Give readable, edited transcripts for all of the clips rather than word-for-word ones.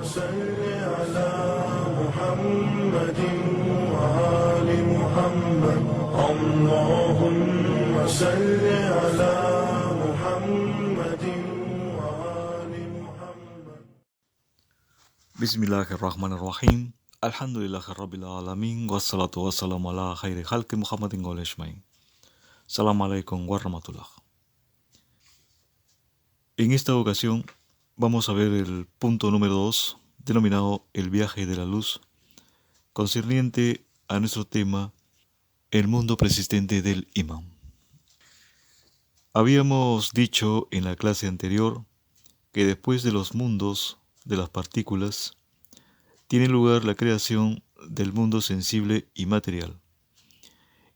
صل على محمد وآل محمد اللهم صل على محمد وآل محمد. Bismillahirrahmanirrahim. Alhamdulillahirabbil alamin wassalatu wassalamu ala khairi khalqi Muhammadin wa alihi ajmain. Assalamualaikum warahmatullahi. En esta ocasión vamos a ver el punto número 2, denominado el viaje de la luz, concerniente a nuestro tema, el mundo persistente del imán. Habíamos dicho en la clase anterior que después de los mundos de las partículas, tiene lugar la creación del mundo sensible y material.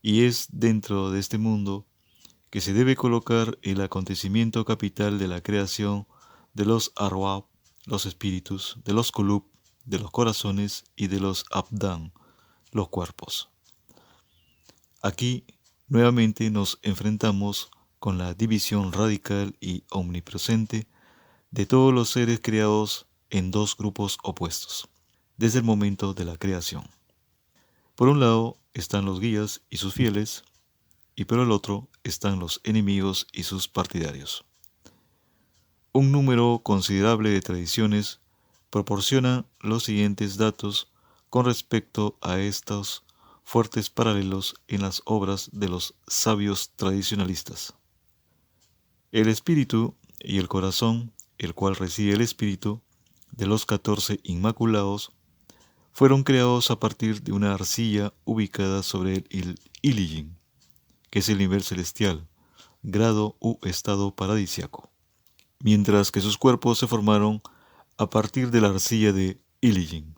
Y es dentro de este mundo que se debe colocar el acontecimiento capital de la creación de los arwah, los espíritus, de los qulub, de los corazones y de los abdan, los cuerpos. Aquí nuevamente nos enfrentamos con la división radical y omnipresente de todos los seres creados en dos grupos opuestos, desde el momento de la creación. Por un lado están los guías y sus fieles, y por el otro están los enemigos y sus partidarios. Un número considerable de tradiciones proporciona los siguientes datos con respecto a estos fuertes paralelos en las obras de los sabios tradicionalistas. El espíritu y el corazón, el cual reside el espíritu, de los 14 inmaculados, fueron creados a partir de una arcilla ubicada sobre el Iliyin, que es el nivel celestial, grado u estado paradisiaco, mientras que sus cuerpos se formaron a partir de la arcilla de Iliyin.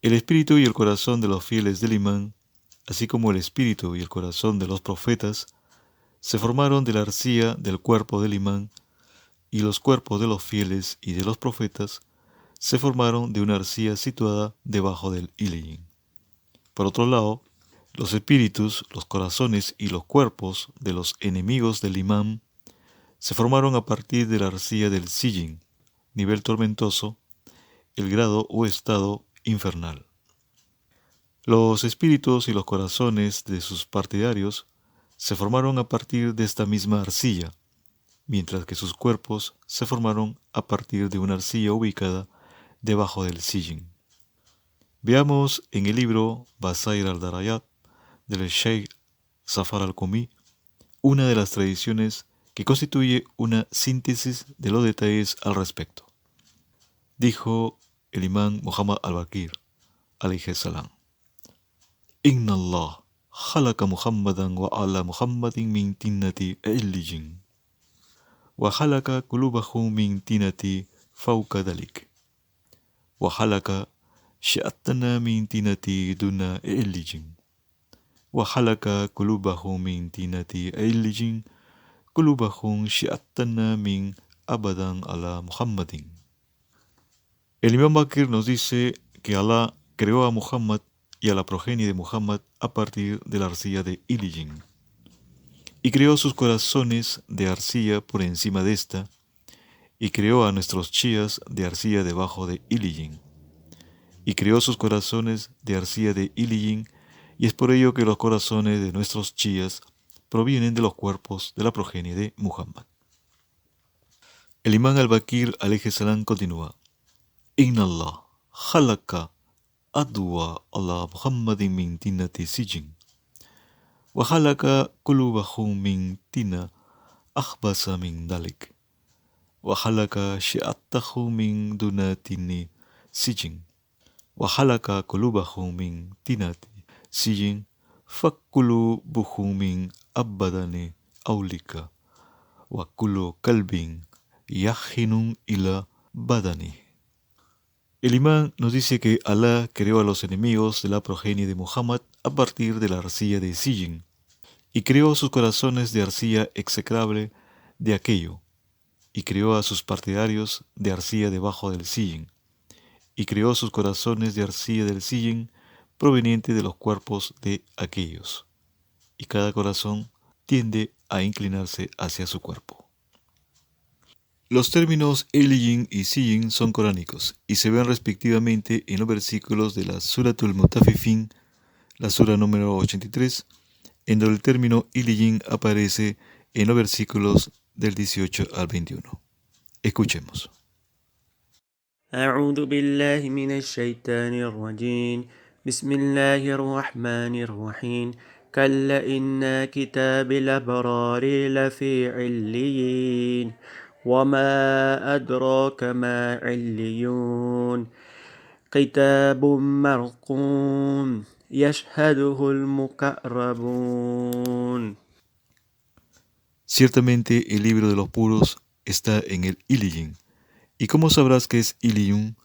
El espíritu y el corazón de los fieles del imán, así como el espíritu y el corazón de los profetas, se formaron de la arcilla del cuerpo del imán, y los cuerpos de los fieles y de los profetas se formaron de una arcilla situada debajo del Iliyin. Por otro lado, los espíritus, los corazones y los cuerpos de los enemigos del imán se formaron a partir de la arcilla del Sijin, nivel tormentoso, el grado o estado infernal. Los espíritus y los corazones de sus partidarios se formaron a partir de esta misma arcilla, mientras que sus cuerpos se formaron a partir de una arcilla ubicada debajo del Sijin. Veamos en el libro Basair al-Darayat del Sheikh Zafar al-Qumi una de las tradiciones que constituye una síntesis de los detalles al respecto. Dijo el imán Muhammad al-Baqir, alayhi salam: Inna Allah khalaqa Muhammadan wa ala Muhammadin min tinnati illijin wa khalaqa qulubahu min tinati fawqa dalik wa khalaqa shi'atana min tinati duna illijin wa khalaqa qulubahu min tinati illijin qulubahum shi'atana min abadan ala Muhammadin. El imán Bakir nos dice que Alá creó a Muhammad y a la progenie de Muhammad a partir de la arcilla de Iliyin, y creó sus corazones de arcilla por encima de esta, y creó a nuestros chías de arcilla debajo de Iliyin, y creó sus corazones de arcilla de Iliyin, y es por ello que los corazones de nuestros chías provienen de los cuerpos de la progenie de Muhammad. El imán al-Bakir alayhi salam continúa: Inna Allah khalaqa adwa ala Muhammadin min tinati sijin wa khalaqa qulubahum min tina akhbasa min dalik wa khalaqa shi'atahu min dunatini sijin wa khalaqa qulubahum min tinati sijin fakulubuhum min abadani aulika wa kullu kalbin yahinun ila badani. El imán nos dice que Alá creó a los enemigos de la progenie de Muhammad a partir de la arcilla de Sijin, y creó sus corazones de arcilla execrable de aquello, y creó a sus partidarios de arcilla debajo del Sijin, y creó sus corazones de arcilla del Sijin proveniente de los cuerpos de aquellos, y cada corazón tiende a inclinarse hacia su cuerpo. Los términos Iliyin y Siyin son coránicos y se ven respectivamente en los versículos de la Suratul Mutaffifin, la sura número 83, en donde el término Iliyin aparece en los versículos del 18 al 21. Escuchemos. أعوذ بالله من الشيطان الرجيم بسم الله الرحمن الرحيم كلا إن كتاب الأبرار لفي عليين وما أدراك ما عليون كتاب مرقوم يشهده المقربون. Ciertamente el libro de los puros está en el Iliyin. ¿Y cómo sabrás que es Iliyun?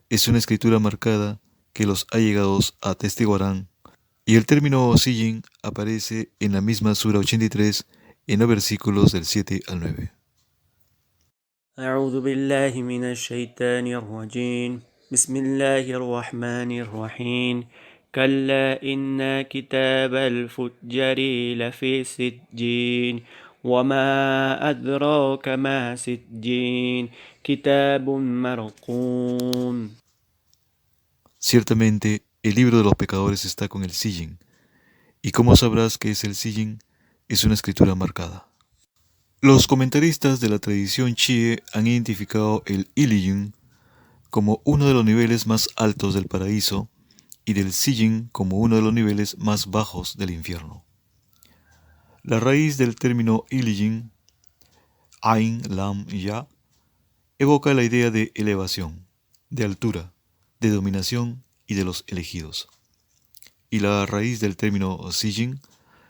Es una escritura marcada que los allegados atestiguarán. Y el término Siyin aparece en la misma sura 83 en los versículos del 7 al 9. أعوذ بالله من الشيطان الرجيم بسم الله الرحمن الرحيم كلا إن كتاب الفجر لفي سجين وما أدراك ما سجين كتاب مرقوم. Ciertamente el libro de los pecadores está con el Siyin. ¿Y cómo sabrás que es el Siyin? Es una escritura marcada. Los comentaristas de la tradición chií han identificado el Iliyin como uno de los niveles más altos del paraíso y del Siyin como uno de los niveles más bajos del infierno. La raíz del término Iliyin, Ain, Lam, Ya, evoca la idea de elevación, de altura, de dominación y de los elegidos. Y la raíz del término Siyin,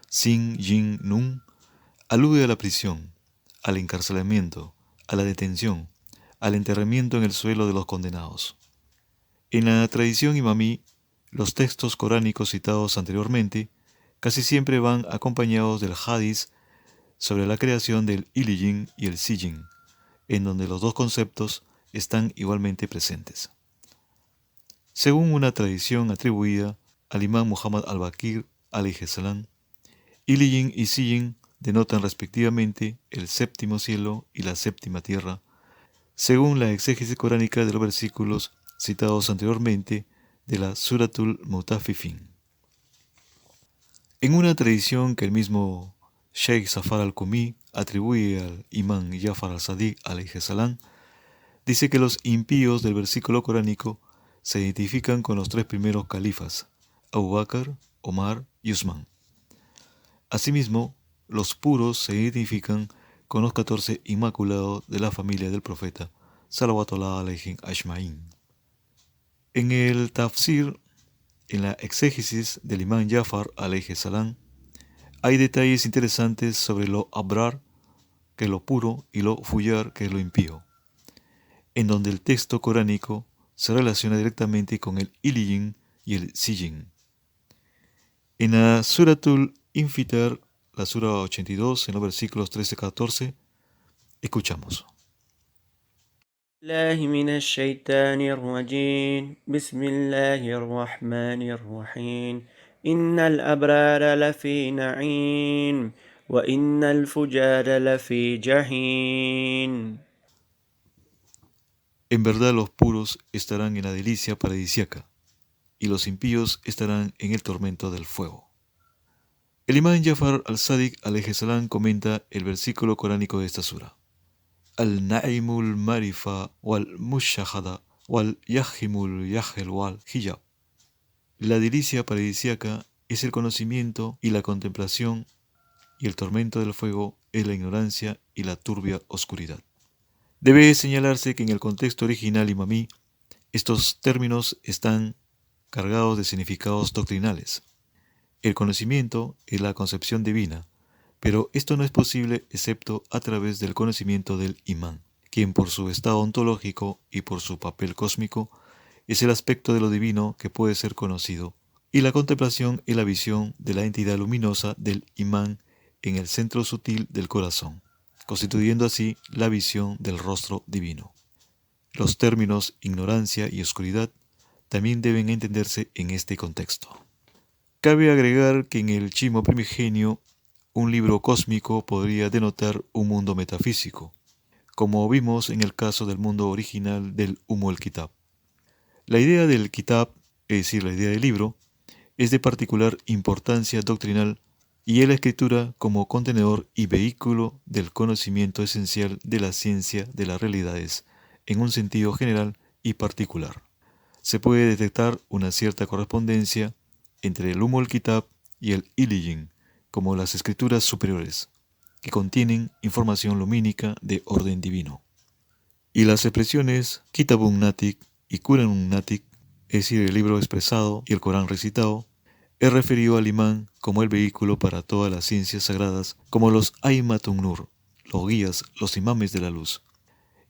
Sin, Yin, Nun, alude a la prisión, al encarcelamiento, a la detención, al enterramiento en el suelo de los condenados. En la tradición imamí, los textos coránicos citados anteriormente casi siempre van acompañados del hadith sobre la creación del Iliyin y el Siyin, en donde los dos conceptos están igualmente presentes. Según una tradición atribuida al imán Muhammad al-Baqir, alayhi salam, Iliyin y Siyin denotan respectivamente el séptimo cielo y la séptima tierra, según la exégesis coránica de los versículos citados anteriormente de la Suratul Mutaffifin. En una tradición que el mismo Sheikh Zafar al-Qumi atribuye al imán Jafar al-Sadiq alayhi salam, dice que los impíos del versículo coránico se identifican con los tres primeros califas, Abu Bakr, Omar y Usman. Asimismo, los puros se identifican con los 14 inmaculados de la familia del profeta, salawatullah alayhim ajma'in. En el tafsir, en la exégesis del imán Jafar alayhi salam, hay detalles interesantes sobre lo abrar, que es lo puro, y lo fuyar, que es lo impío, en donde el texto coránico se relaciona directamente con el Iliyin y el Siyin. En la Suratul Infitar, la sura 82, en los versículos 13-14, escuchamos. الله من الشيطان الرجيم بسم الله الرحمن الرحيم إن الأبرار لفي نعيم وإن الفجار لفي جحيم. En verdad los puros estarán en la delicia paradisíaca, y los impíos estarán en el tormento del fuego. El imán Jafar al-Sadiq alayhi salam comenta el versículo coránico de esta sura. Al-Na'imul Marifa wal-Mushahada wal-Yahimul Yahel wal-Hijab. La delicia paradisíaca es el conocimiento y la contemplación, y el tormento del fuego es la ignorancia y la turbia oscuridad. Debe señalarse que en el contexto original imamí, estos términos están cargados de significados doctrinales. El conocimiento es la concepción divina, pero esto no es posible excepto a través del conocimiento del imán, quien por su estado ontológico y por su papel cósmico es el aspecto de lo divino que puede ser conocido, y la contemplación es la visión de la entidad luminosa del imán en el centro sutil del corazón, constituyendo así la visión del rostro divino. Los términos ignorancia y oscuridad también deben entenderse en este contexto. Cabe agregar que en el Chimo primigenio, un libro cósmico podría denotar un mundo metafísico, como vimos en el caso del mundo original del Kitab. La idea del Kitab, es decir, la idea del libro, es de particular importancia doctrinal y es la escritura como contenedor y vehículo del conocimiento esencial de la ciencia de las realidades, en un sentido general y particular. Se puede detectar una cierta correspondencia entre el Kitab y el Iliyin, como las escrituras superiores, que contienen información lumínica de orden divino. Y las expresiones Kitabun Natik y Quranun Natik, es decir, el libro expresado y el Corán recitado, es referido al imán como el vehículo para todas las ciencias sagradas, como los Aimatun Nur, los guías, los imames de la luz.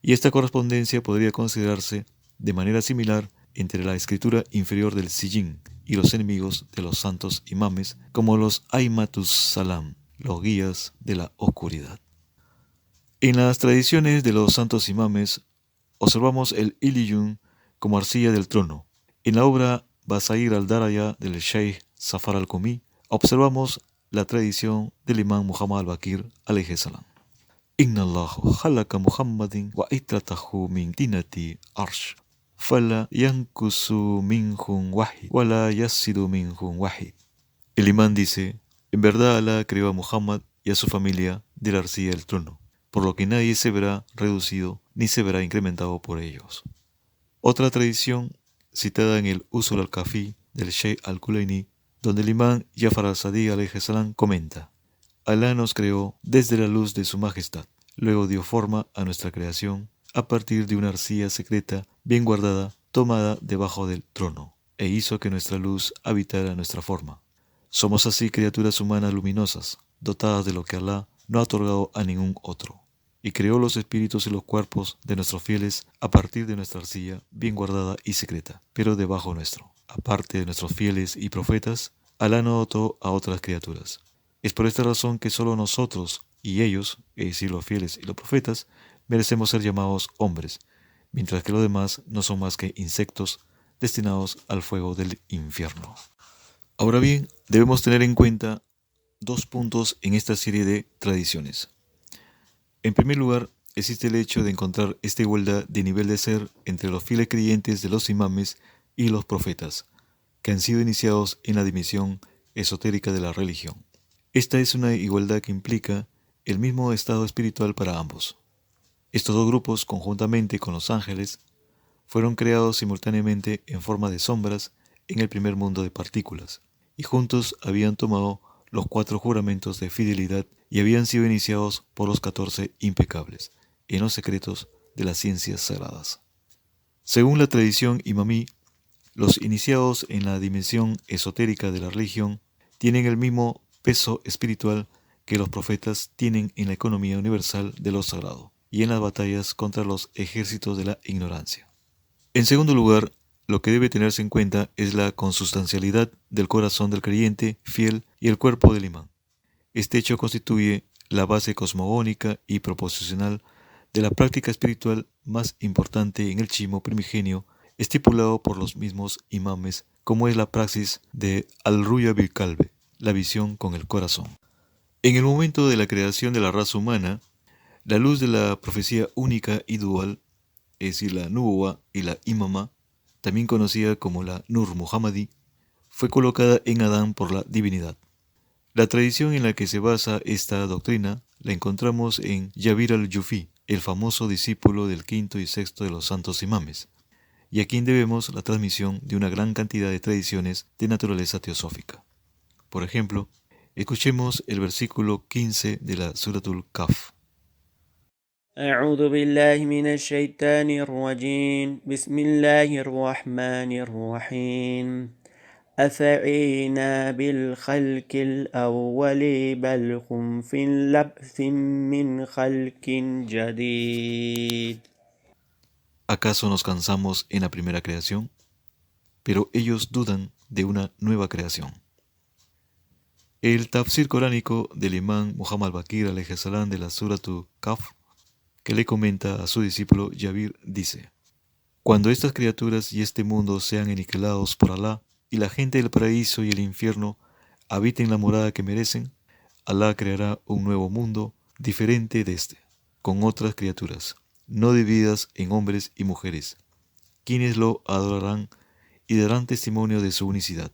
Y esta correspondencia podría considerarse de manera similar entre la escritura inferior del Sijin y los enemigos de los santos imames, como los Aimatus Salam, los guías de la oscuridad. En las tradiciones de los santos imames, observamos el Iliyun como arcilla del trono. En la obra Basair al-Daraya del Sheikh Zafar al-Qumi, observamos la tradición del imán Muhammad al-Bakir alayhi salam. Inna Allahu khalaqa Muhammadin wa itratahu min tinati arsh, fala yankusu minhum wahid, wala yasidu minhum wahid. El imán dice, en verdad Allah creó a Muhammad y a su familia de la arcilla del trono, por lo que nadie se verá reducido ni se verá incrementado por ellos. Otra tradición citada en el Usul al-Kafi del Sheikh al-Kulaini, donde el imán Jafar al-Sadiq alayhi salam comenta: Alá nos creó desde la luz de su majestad, luego dio forma a nuestra creación a partir de una arcilla secreta bien guardada tomada debajo del trono, e hizo que nuestra luz habitara nuestra forma. Somos así criaturas humanas luminosas, dotadas de lo que Alá no ha otorgado a ningún otro, y creó los espíritus y los cuerpos de nuestros fieles a partir de nuestra arcilla bien guardada y secreta, pero debajo nuestro. Aparte de nuestros fieles y profetas, Alá no dotó a otras criaturas. Es por esta razón que solo nosotros y ellos, es decir, los fieles y los profetas, merecemos ser llamados hombres, mientras que los demás no son más que insectos destinados al fuego del infierno. Ahora bien, debemos tener en cuenta dos puntos en esta serie de tradiciones. En primer lugar, existe el hecho de encontrar esta igualdad de nivel de ser entre los fieles creyentes de los imames y los profetas, que han sido iniciados en la dimensión esotérica de la religión. Esta es una igualdad que implica el mismo estado espiritual para ambos. Estos dos grupos, conjuntamente con los ángeles, fueron creados simultáneamente en forma de sombras en el primer mundo de partículas, y juntos habían tomado los 4 juramentos de fidelidad y habían sido iniciados por los 14 impecables, en los secretos de las ciencias sagradas. Según la tradición imamí, los iniciados en la dimensión esotérica de la religión tienen el mismo peso espiritual que los profetas tienen en la economía universal de lo sagrado y en las batallas contra los ejércitos de la ignorancia. En segundo lugar, lo que debe tenerse en cuenta es la consustancialidad del corazón del creyente fiel y el cuerpo del imán. Este hecho constituye la base cosmogónica y proposicional de la práctica espiritual más importante en el chismo primigenio estipulado por los mismos imames, como es la praxis de al-Ruya bil Qalb, la visión con el corazón. En el momento de la creación de la raza humana, la luz de la profecía única y dual, es decir, la Nubuwa y la Imama, también conocida como la Nur Muhammadi, fue colocada en Adán por la divinidad. La tradición en la que se basa esta doctrina la encontramos en Jabir al-Jufi, el famoso discípulo del quinto y sexto de los santos imames, y a quien debemos la transmisión de una gran cantidad de tradiciones de naturaleza teosófica. Por ejemplo, escuchemos el versículo 15 de la Suratul Kahf. أعوذ بالله من الشيطان الرجيم بسم الله الرحمن الرحيم أفعينا بالخلق الأول بل هم في لبث من خلق جديد. ¿Acaso nos cansamos en la primera creación? Pero ellos dudan de una nueva creación. El tafsir coránico del imán Muhammad al-Bakir alayhi salam de la Suratul Kahf, que le comenta a su discípulo Jabir, dice: Cuando estas criaturas y este mundo sean aniquilados por Alá y la gente del paraíso y el infierno habiten la morada que merecen, Alá creará un nuevo mundo diferente de este. con otras criaturas, no divididas en hombres y mujeres, quienes lo adorarán y darán testimonio de su unicidad.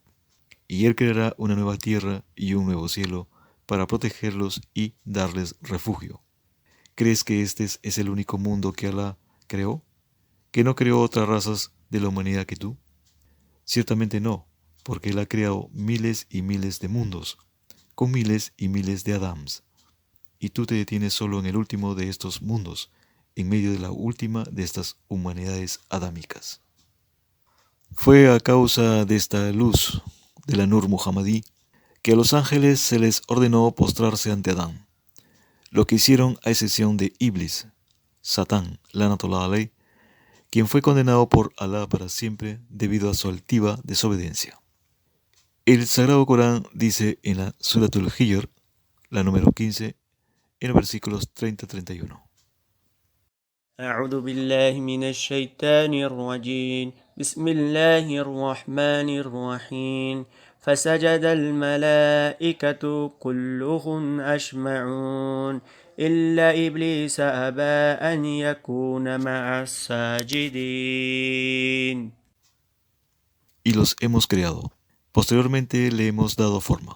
Y Él creará una nueva tierra y un nuevo cielo para protegerlos y darles refugio. ¿Crees que este es el único mundo que Alá creó? ¿Que no creó otras razas de la humanidad que tú? Ciertamente no, porque Él ha creado miles y miles de mundos, con miles y miles de Adams. Y tú te detienes solo en el último de estos mundos, en medio de la última de estas humanidades adámicas. Fue a causa de esta luz de la Nur Muhammadí que a los ángeles se les ordenó postrarse ante Adán, lo que hicieron a excepción de Iblis, Satán, Lanatullah alayh, quien fue condenado por Alá para siempre debido a su altiva desobediencia. El Sagrado Corán dice en la Suratul Hijr, la número 15, en los versículos 30-31. أعوذ بالله من الشيطان الرجيم بسم الله الرحمن الرحيم فسجد الملائكة كلهم أجمعون إلا إبليس أبى أن يكون مع الساجدين. Y los hemos creado. Posteriormente le hemos dado forma.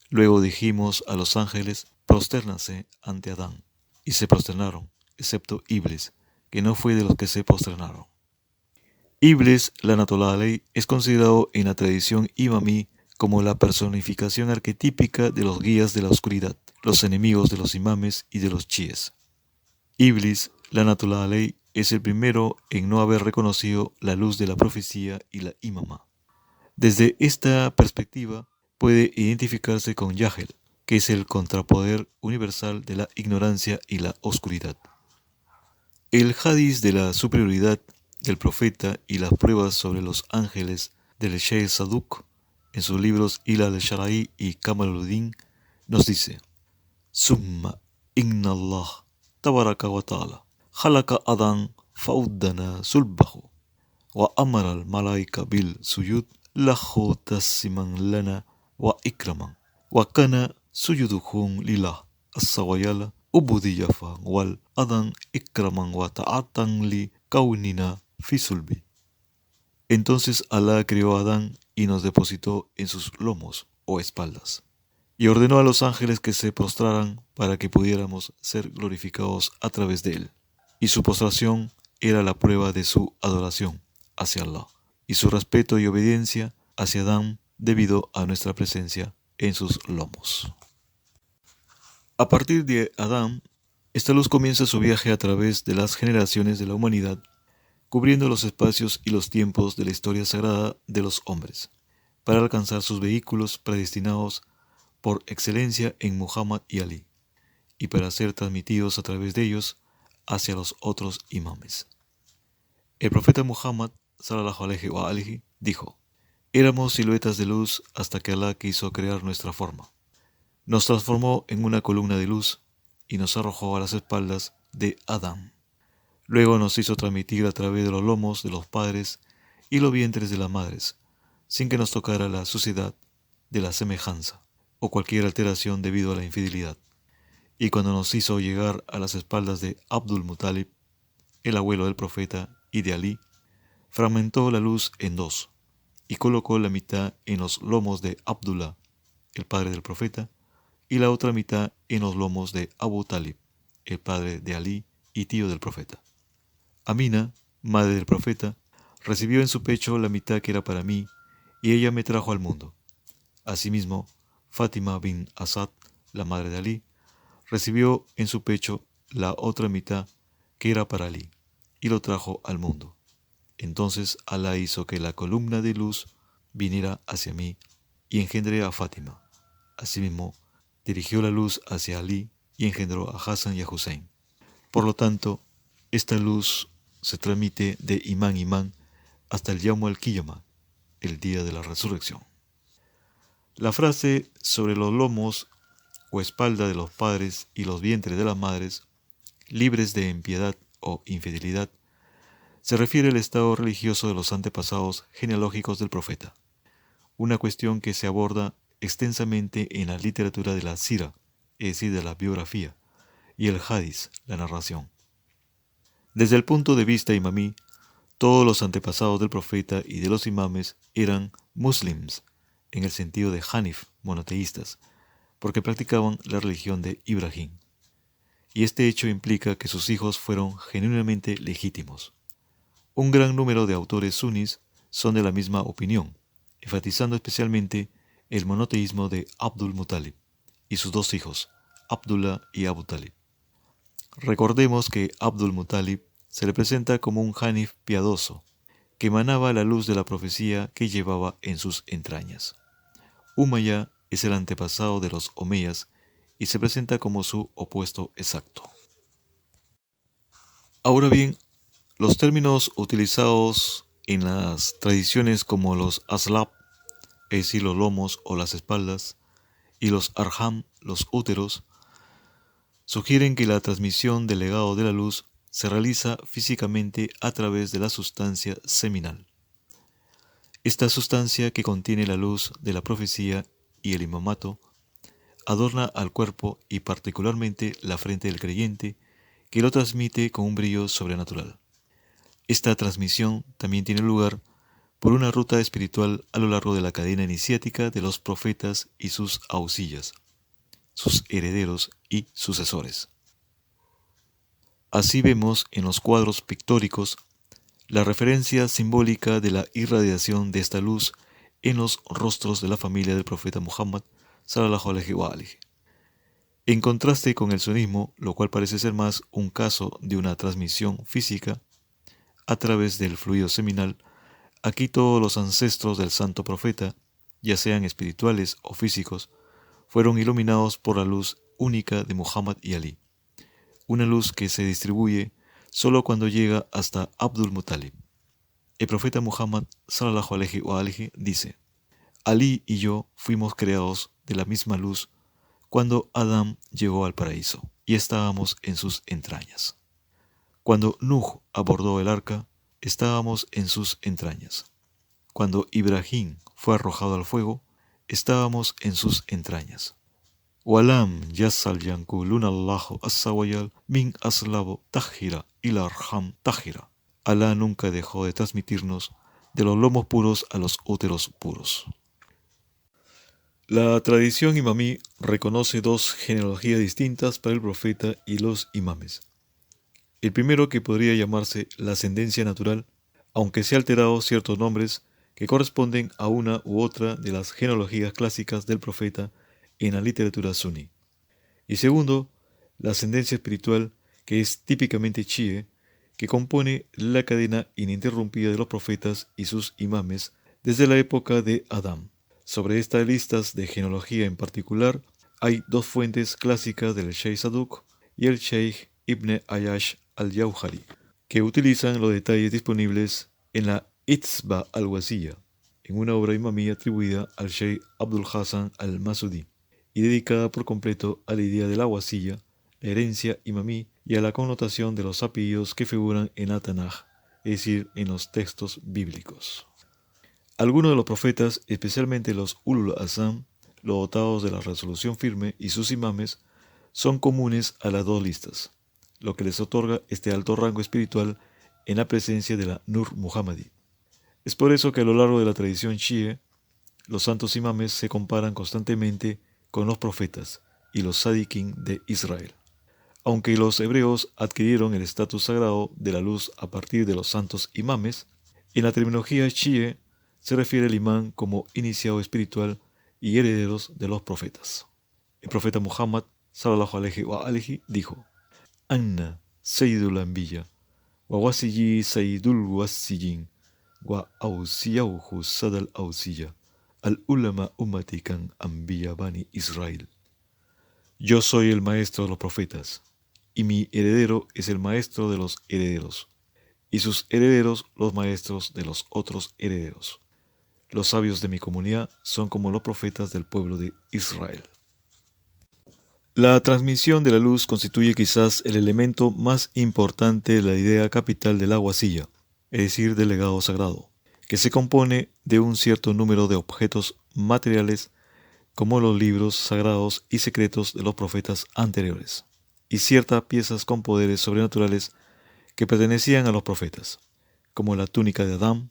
Luego dijimos a los ángeles, prostérnanse ante Adán. Y se prosternaron, excepto Iblis, que no fue de los que se posternaron. Iblis, Lanatullah alayh, es considerado en la tradición imamí como la personificación arquetípica de los guías de la oscuridad, los enemigos de los imames y de los chiíes. Iblis, Lanatullah alayh, es el primero en no haber reconocido la luz de la profecía y la imama. Desde esta perspectiva puede identificarse con Yahel, que es el contrapoder universal de la ignorancia y la oscuridad. El hadiz de la superioridad del profeta y las pruebas sobre los ángeles del Sheikh Saduq en sus libros Ilal al-Shara'i y Kamaluddin nos dice: Summa inna Allah tabaraka wa ta'ala khalaqa Adán fa'uddana sulbahu wa amara al-malaika bil suyud lahu tasiman lana wa ikraman wa kana suyuduhum lillah azza wa jalla ubudiyafan wal Adán ikraman wa ta'atan li kaunina fi sulbi. Entonces Alá creó a Adán y nos depositó en sus lomos o espaldas, y ordenó a los ángeles que se postraran para que pudiéramos ser glorificados a través de él. Y su postración era la prueba de su adoración hacia Allah, y su respeto y obediencia hacia Adán debido a nuestra presencia en sus lomos. A partir de Adán, esta luz comienza su viaje a través de las generaciones de la humanidad, cubriendo los espacios y los tiempos de la historia sagrada de los hombres, para alcanzar sus vehículos predestinados por excelencia en Muhammad y Ali, y para ser transmitidos a través de ellos hacia los otros imames. El profeta Muhammad, sallallahu alayhi wa alihi, dijo: éramos siluetas de luz hasta que Alá quiso crear nuestra forma. Nos transformó en una columna de luz y nos arrojó a las espaldas de Adán. Luego nos hizo transmitir a través de los lomos de los padres y los vientres de las madres, sin que nos tocara la suciedad de la semejanza o cualquier alteración debido a la infidelidad. Y cuando nos hizo llegar a las espaldas de Abdul Muttalib, el abuelo del profeta, y de Ali, fragmentó la luz en dos y colocó la mitad en los lomos de Abdullah, el padre del profeta, y la otra mitad en los lomos de Abu Talib, el padre de Ali y tío del profeta. Amina, madre del profeta, recibió en su pecho la mitad que era para mí, y ella me trajo al mundo. Asimismo, Fátima bin Asad, la madre de Ali, recibió en su pecho la otra mitad que era para Ali, y lo trajo al mundo. Entonces Alá hizo que la columna de luz viniera hacia mí, y engendré a Fátima. Asimismo, dirigió la luz hacia Ali, y engendró a Hassan y a Hussein. Por lo tanto, esta luz se transmite de imán a imán hasta el Yawm al-Qiyamah, el día de la resurrección. La frase sobre los lomos o espalda de los padres y los vientres de las madres, libres de impiedad o infidelidad, se refiere al estado religioso de los antepasados genealógicos del profeta, una cuestión que se aborda extensamente en la literatura de la sira, es decir, de la biografía, y el hadith, la narración. Desde el punto de vista imamí, todos los antepasados del profeta y de los imames eran muslims, en el sentido de Hanif, monoteístas, porque practicaban la religión de Ibrahim. Y este hecho implica que sus hijos fueron genuinamente legítimos. Un gran número de autores sunis son de la misma opinión, enfatizando especialmente el monoteísmo de Abdul Muttalib y sus dos hijos, Abdullah y Abu Talib. Recordemos que Abdul Muttalib se le presenta como un Hanif piadoso, que emanaba la luz de la profecía que llevaba en sus entrañas. Umayyah es el antepasado de los omeyas y se presenta como su opuesto exacto. Ahora bien, los términos utilizados en las tradiciones como los aslab, es decir, los lomos o las espaldas, y los arham, los úteros, sugieren que la transmisión del legado de la luz se realiza físicamente a través de la sustancia seminal. Esta sustancia que contiene la luz de la profecía y el imamato adorna al cuerpo y particularmente la frente del creyente, que lo transmite con un brillo sobrenatural. Esta transmisión también tiene lugar por una ruta espiritual a lo largo de la cadena iniciática de los profetas y sus auxillas, sus herederos y sucesores. Así vemos en los cuadros pictóricos la referencia simbólica de la irradiación de esta luz en los rostros de la familia del profeta Muhammad sallallahu alaihi wa alihi. En contraste con el sunismo, lo cual parece ser más un caso de una transmisión física a través del fluido seminal, aquí todos los ancestros del santo profeta, ya sean espirituales o físicos, fueron iluminados por la luz única de Muhammad y Ali, una luz que se distribuye solo cuando llega hasta Abdul Muttalib. El profeta Muhammad sallallahu alaihi wa alihi dice: Ali y yo fuimos creados de la misma luz cuando Adán llegó al paraíso y estábamos en sus entrañas. Cuando Nuh abordó el arca, estábamos en sus entrañas. Cuando Ibrahim fue arrojado al fuego, estábamos en sus entrañas. Walam yasal yankulun Allahu as-sawayal min aslabo tahira ilarham tahira. Alá nunca dejó de transmitirnos de los lomos puros a los úteros puros. La tradición imamí reconoce dos genealogías distintas para el profeta y los imames. El primero, que podría llamarse la ascendencia natural, aunque se han alterado ciertos nombres que corresponden a una u otra de las genealogías clásicas del profeta en la literatura suní. Y segundo, la ascendencia espiritual, que es típicamente chií, que compone la cadena ininterrumpida de los profetas y sus imames desde la época de Adán. Sobre estas listas de genealogía en particular, hay dos fuentes clásicas del Sheikh Saduq y el Sheikh Ibn Ayyash al-Jauhari, que utilizan los detalles disponibles en la Itzba al-Wasiyya, en una obra imamí atribuida al Sheikh Abdul Hassan al-Masudi y dedicada por completo a la idea de la wasiyya, la herencia imamí, y a la connotación de los apellidos que figuran en At-Tanaj, es decir, en los textos bíblicos. Algunos de los profetas, especialmente los Ulul Azam, los dotados de la resolución firme, y sus imames, son comunes a las dos listas, lo que les otorga este alto rango espiritual en la presencia de la Nur Muhammadi. Es por eso que a lo largo de la tradición chií, los santos imames se comparan constantemente con los profetas y los sadiquín de Israel. Aunque los hebreos adquirieron el estatus sagrado de la luz a partir de los santos imames, en la terminología chií se refiere al imán como iniciado espiritual y herederos de los profetas. El profeta Muhammad sallallahu alaihi wa alihi dijo: Anna Sayyidul Anbiya, wa wasiyi Sayyidul Wasiyin, wa awsiyauhu sadal awsiya, al ulama ummati kan anbiya bani Israel. Yo soy el maestro de los profetas, y mi heredero es el maestro de los herederos, y sus herederos los maestros de los otros herederos. Los sabios de mi comunidad son como los profetas del pueblo de Israel. La transmisión de la luz constituye quizás el elemento más importante de la idea capital de la wasiyya, es decir, del legado sagrado, que se compone de un cierto número de objetos materiales como los libros sagrados y secretos de los profetas anteriores, y ciertas piezas con poderes sobrenaturales que pertenecían a los profetas, como la túnica de Adán,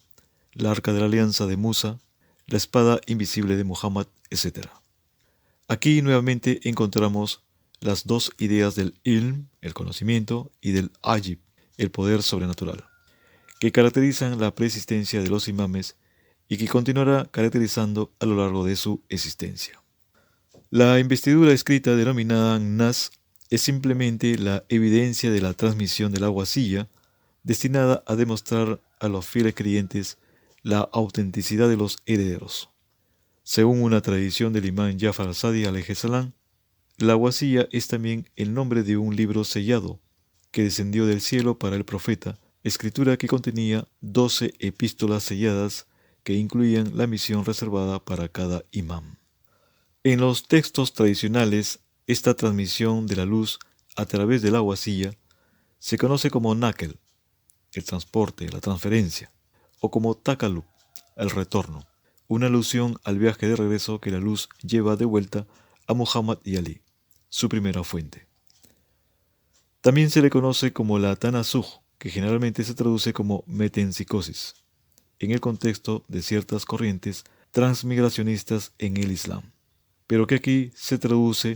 la arca de la alianza de Musa, la espada invisible de Muhammad, etc. Aquí nuevamente encontramos las dos ideas del ilm, el conocimiento, y del ajib, el poder sobrenatural, que caracterizan la preexistencia de los imames y que continuará caracterizando a lo largo de su existencia. La investidura escrita denominada Nas es simplemente la evidencia de la transmisión de la wasiyya, destinada a demostrar a los fieles creyentes la autenticidad de los herederos. Según una tradición del imán Jafar al-Sadiq alayhi salam, la wasiyya es también el nombre de un libro sellado que descendió del cielo para el profeta, escritura que contenía 12 epístolas selladas que incluían la misión reservada para cada imán. En los textos tradicionales, esta transmisión de la luz a través de la wasiyya se conoce como naql, el transporte, la transferencia, o como takalub, el retorno, una alusión al viaje de regreso que la luz lleva de vuelta a Muhammad y Ali, su primera fuente. También se le conoce como la tanasuj, que generalmente se traduce como metempsicosis, en el contexto de ciertas corrientes transmigracionistas en el Islam, pero que aquí se traduce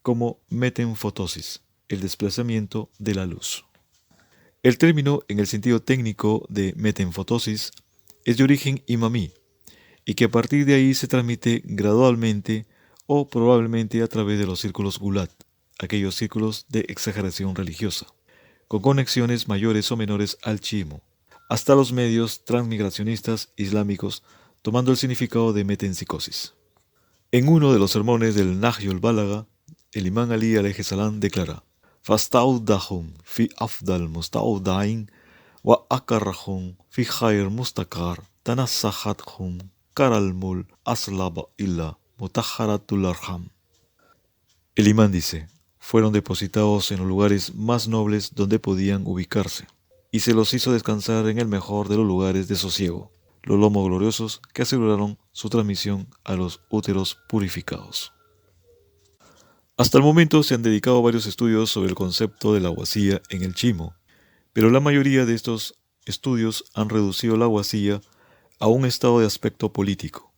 como metamfotosis, el desplazamiento de la luz. El término, en el sentido técnico de metamfotosis, es de origen imamí, y que a partir de ahí se transmite gradualmente o probablemente a través de los círculos gulat, aquellos círculos de exageración religiosa, con conexiones mayores o menores al chiismo, hasta los medios transmigracionistas islámicos, tomando el significado de metempsicosis. En uno de los sermones del Nahjul Balaga, el imán Ali alayhi salam declara: "Fasta'udahum fi afdal musta'udain wa akarrahum fi khair mustakar tanassahathum karalmul aslaba illa mutahharatul arham". El imán dice: fueron depositados en los lugares más nobles donde podían ubicarse, y se los hizo descansar en el mejor de los lugares de sosiego, los lomos gloriosos que aseguraron su transmisión a los úteros purificados. Hasta el momento se han dedicado varios estudios sobre el concepto de la wasiyya en el chiismo, pero la mayoría de estos estudios han reducido la wasiyya a un estado de aspecto político.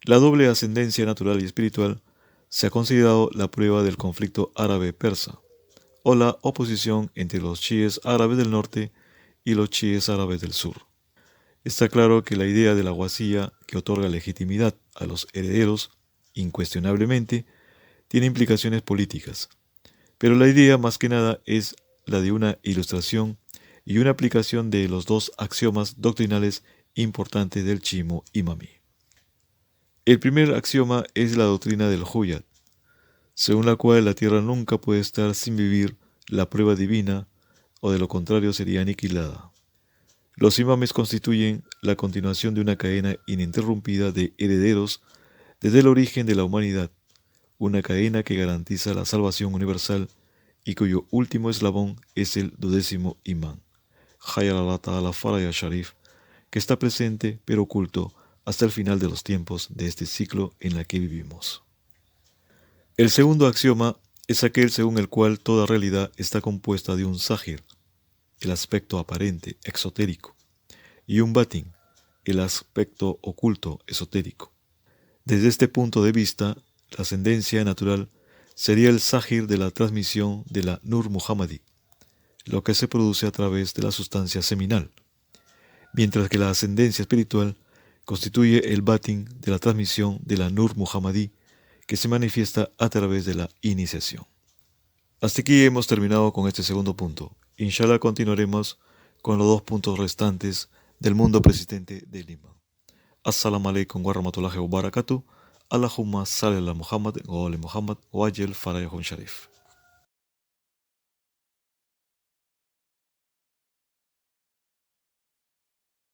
La doble ascendencia natural y espiritual se ha considerado la prueba del conflicto árabe-persa, o la oposición entre los chiíes árabes del norte y los chiíes árabes del sur. Está claro que la idea de la wasiyya, que otorga legitimidad a los herederos, incuestionablemente, tiene implicaciones políticas, pero la idea más que nada es la de una ilustración y una aplicación de los dos axiomas doctrinales importantes del chiismo imamí. El primer axioma es la doctrina del Huyat, según la cual la tierra nunca puede estar sin vivir la prueba divina, o de lo contrario sería aniquilada. Los imames constituyen la continuación de una cadena ininterrumpida de herederos desde el origen de la humanidad, una cadena que garantiza la salvación universal y cuyo último eslabón es el 12º imán, Hayya ala Ta'ala Faraya Sharif, que está presente pero oculto hasta el final de los tiempos de este ciclo en la que vivimos. El segundo axioma es aquel según el cual toda realidad está compuesta de un zahir, el aspecto aparente, exotérico, y un batin, el aspecto oculto, esotérico. Desde este punto de vista, la ascendencia natural sería el zahir de la transmisión de la Nur Muhammadi, lo que se produce a través de la sustancia seminal, mientras que la ascendencia espiritual constituye el batin de la transmisión de la Nur Muhammadi, que se manifiesta a través de la iniciación. Hasta aquí hemos terminado con este segundo punto. Inshallah continuaremos con los dos puntos restantes del mundo persistente del imán. Assalamu alaikum wa rahmatullahi wa barakatuh. Allahumma salli ala Muhammad wa ali Muhammad wa ajil farayahun sharif.